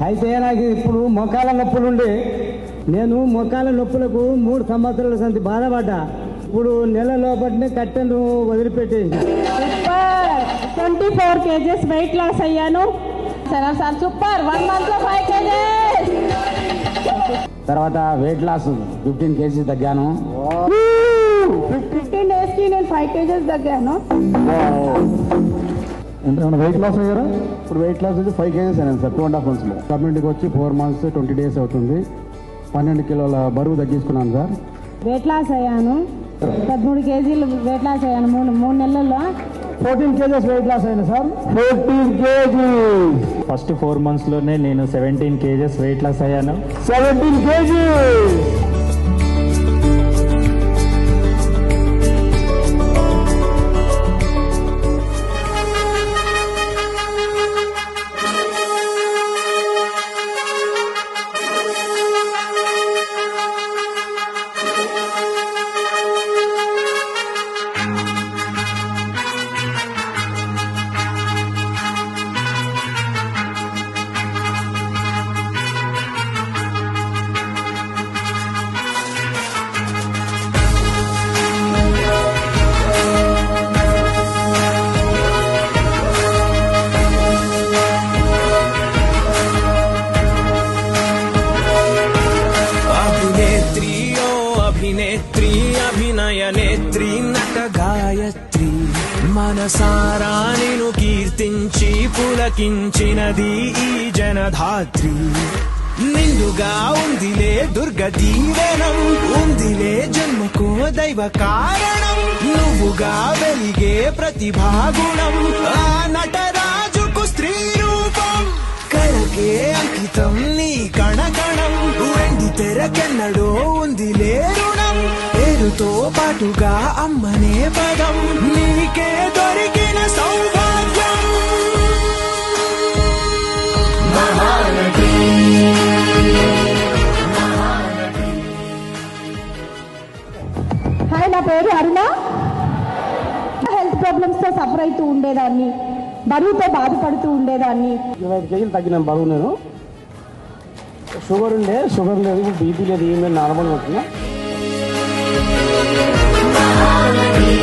అయితే నాకు ఇప్పుడు మొక్కాల నొప్పులుండి నేను మొక్కాల నొప్పులకు 3 సంవత్సరాల సంతి బాధపడ్డా. ఇప్పుడు నెల లోపటినే కట్టెను వదిలిపెట్టేసి 24 kgs వెయిట్ లాస్ అయ్యాను సార్. సూపర్ 1 month లో 5 kgs. తర్వాత వెయిట్ లాస్ 15 kgs తగ్గాను. 15 days కి నేను 5 kgs తగ్గాను. ఎంత వెయిట్ లాస్ అయ్యారా? ఇప్పుడు వెయిట్ లాస్ వచ్చి 5 kgs అయినా సార్ 2.5 months లో. గవర్నమెంట్కి వచ్చి 4 months 20 days అవుతుంది. 12 కిలోల బరువు తగ్గించుకున్నాను సార్. వెయిట్ లాస్ అయ్యాను 13 kgs వెయిట్ లాస్ అయ్యాను 3 నెలల్లో. 14 kgs వెయిట్ లాస్ అయినా సార్. 14 kgs. ఫస్ట్ 4 months లోనే నేను 17 kgs వెయిట్ లాస్ అయ్యాను. 17 kgs. అభినేత్రి అభినయ నేత్రి నట గాయత్రి మనసారా నిను కీర్తించి పులకించినది ఈ జనధాత్రి. నిండుగా ఉందిలే దుర్గ దీవెనం, ఉందిలే జన్మకో దైవ కారణం. నువ్వుగా వెలిగే ప్రతిభాగుణం, ఆ నటరాజుకు స్త్రీ రూపం. కళకే అంకితం నీ కణకణం, వెండి తెరకెన్నడో ఉంది లేరుణం. పేరుతో పాటుగా అమ్మనే పదం, నీకే దొరికిన సౌభాగ్యం. మహానటి హాయ్, నా పేరు అరుణ. హెల్త్ ప్రాబ్లమ్స్ తో సఫర్ అవుతూ ఉండేదాన్ని, బరువుతో బాధపడుతూ ఉండేదాన్ని. 25 kgs తగ్గిన బరువు. నేను షుగర్ లేదు, బీపీ లేదు, ఏం లేదు, నార్మల్ అవుతున్నా. మహానటి